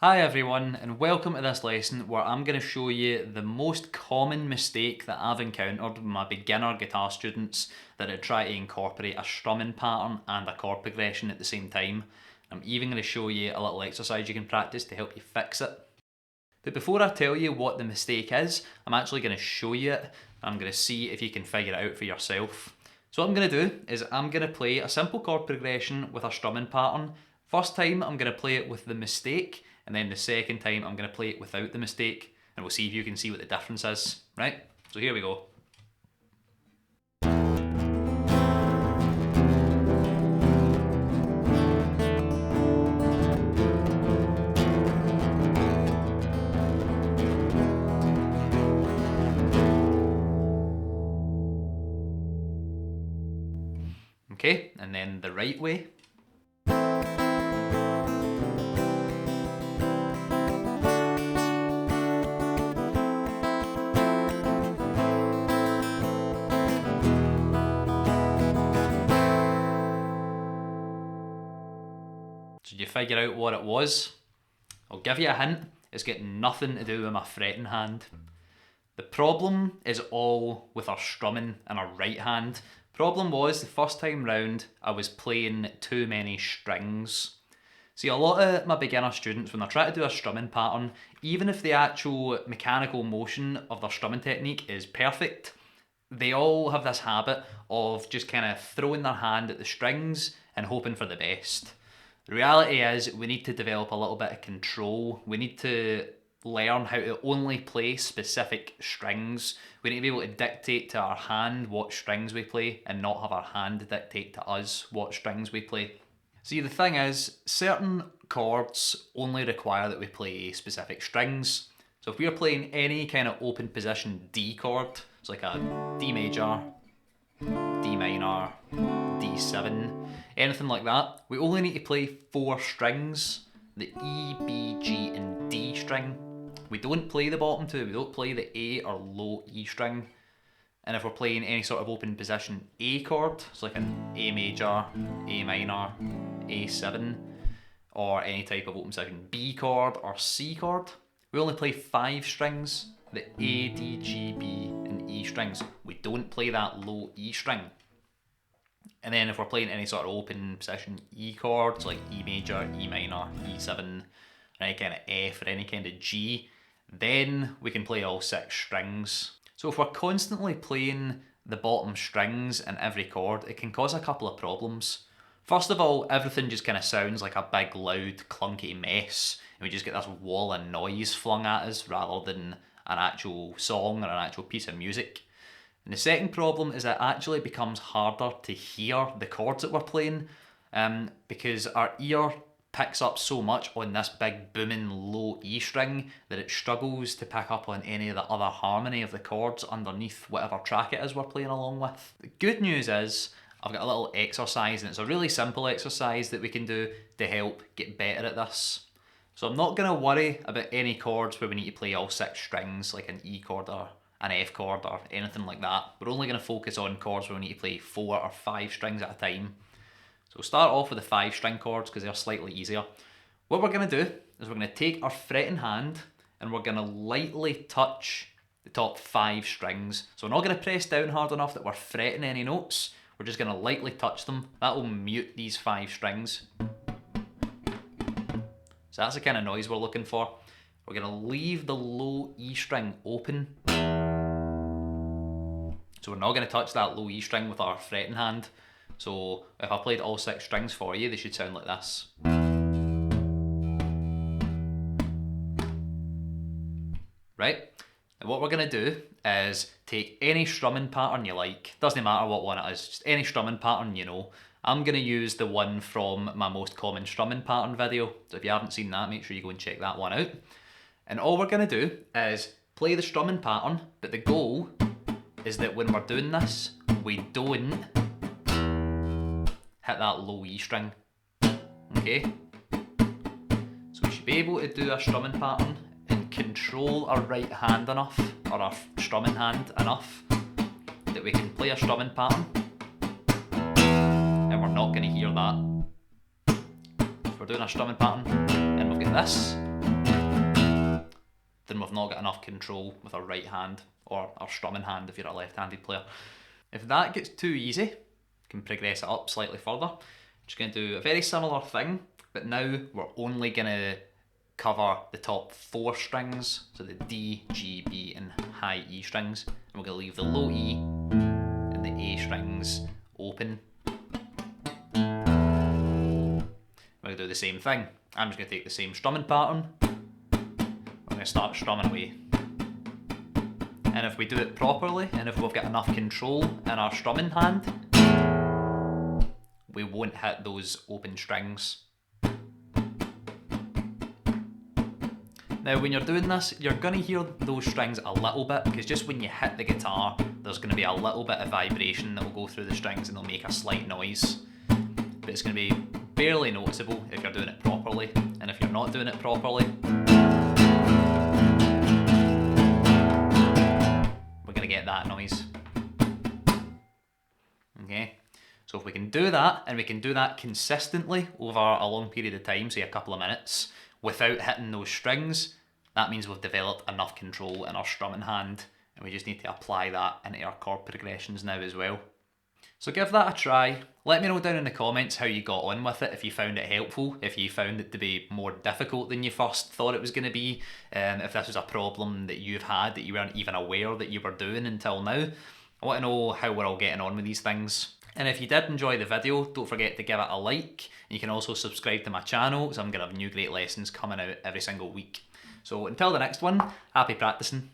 Hi everyone, and welcome to this lesson where I'm going to show you the most common mistake that I've encountered with my beginner guitar students that try to incorporate a strumming pattern and a chord progression at the same time. I'm even going to show you a little exercise you can practice to help you fix it. But before I tell you what the mistake is, I'm actually going to show you it. I'm going to see if you can figure it out for yourself. So what I'm going to do is I'm going to play a simple chord progression with a strumming pattern. First time I'm going to play it with the mistake, and then the second time I'm going to play it without the mistake, and we'll see if you can see what the difference is, right? So here we go. Okay, and then the right way. Did you figure out what it was? I'll give you a hint, it's got nothing to do with my fretting hand. The problem is all with our strumming in our right hand. Problem was, the first time round, I was playing too many strings. See, a lot of my beginner students, when they're trying to do a strumming pattern, even if the actual mechanical motion of their strumming technique is perfect, they all have this habit of just kind of throwing their hand at the strings and hoping for the best. The reality is we need to develop a little bit of control. We need to learn how to only play specific strings. We need to be able to dictate to our hand what strings we play and not have our hand dictate to us what strings we play. See, the thing is, certain chords only require that we play specific strings. So if we're playing any kind of open position D chord, it's like a D major, D minor, D7, anything like that, we only need to play 4 strings, the E, B, G and D string. We don't play the bottom 2, we don't play the A or low E string. And if we're playing any sort of open position A chord, it's like an A major, A minor, A7, or any type of open position B chord or C chord, we only play 5 strings, the A, D, G, B and E strings. We don't play that low E string. And then if we're playing any sort of open position E chords like E major, E minor, E7, or any kind of F or any kind of G, then we can play all 6 strings. So if we're constantly playing the bottom strings in every chord, it can cause a couple of problems. First of all, everything just kind of sounds like a big, loud, clunky mess, and we just get this wall of noise flung at us rather than an actual song or an actual piece of music. And the second problem is it actually becomes harder to hear the chords that we're playing because our ear picks up so much on this big booming low E string that it struggles to pick up on any of the other harmony of the chords underneath whatever track it is we're playing along with. The good news is I've got a little exercise, and it's a really simple exercise that we can do to help get better at this. So I'm not going to worry about any chords where we need to play all 6 strings, like an E chord or an F chord or anything like that. We're only going to focus on chords where we need to play 4 or 5 strings at a time. So we'll start off with the 5 string chords because they're slightly easier. What we're going to do is we're going to take our fretting hand and we're going to lightly touch the top 5 strings. So we're not going to press down hard enough that we're fretting any notes. We're just going to lightly touch them. That will mute these 5 strings. So that's the kind of noise we're looking for. We're going to leave the low E string open. So we're not going to touch that low E string with our fretting hand. So if I played all 6 strings for you, they should sound like this. Right? And what we're going to do is take any strumming pattern you like. Doesn't matter what one it is, just any strumming pattern you know. I'm going to use the one from my most common strumming pattern video. So if you haven't seen that, make sure you go and check that one out. And all we're going to do is play the strumming pattern, but the goal is that when we're doing this, we don't hit that low E string. Okay? So we should be able to do a strumming pattern and control our right hand enough, or our strumming hand enough, that we can play a strumming pattern and not going to hear that. If we're doing a strumming pattern and we've got this, then we've not got enough control with our right hand, or our strumming hand if you're a left-handed player. If that gets too easy, you can progress it up slightly further. Just going to do a very similar thing, but now we're only going to cover the top 4 strings, so the D, G, B and high E strings, and we're going to leave the low E and the A strings open. We're going to do the same thing. I'm just going to take the same strumming pattern. We're going to start strumming away. And if we do it properly, and if we've got enough control in our strumming hand, we won't hit those open strings. Now when you're doing this, you're going to hear those strings a little bit, because just when you hit the guitar, there's going to be a little bit of vibration that will go through the strings and they'll make a slight noise. But it's going to be barely noticeable if you're doing it properly, and if you're not doing it properly, we're going to get that noise. Okay, so if we can do that, and we can do that consistently over a long period of time, say a couple of minutes, without hitting those strings, that means we've developed enough control in our strumming hand, and we just need to apply that into our chord progressions now as well. So give that a try. Let me know down in the comments how you got on with it, if you found it helpful, if you found it to be more difficult than you first thought it was going to be, if this was a problem that you've had that you weren't even aware that you were doing until now. I want to know how we're all getting on with these things. And if you did enjoy the video, don't forget to give it a like. You can also subscribe to my channel, because I'm going to have new great lessons coming out every single week. So until the next one, happy practicing.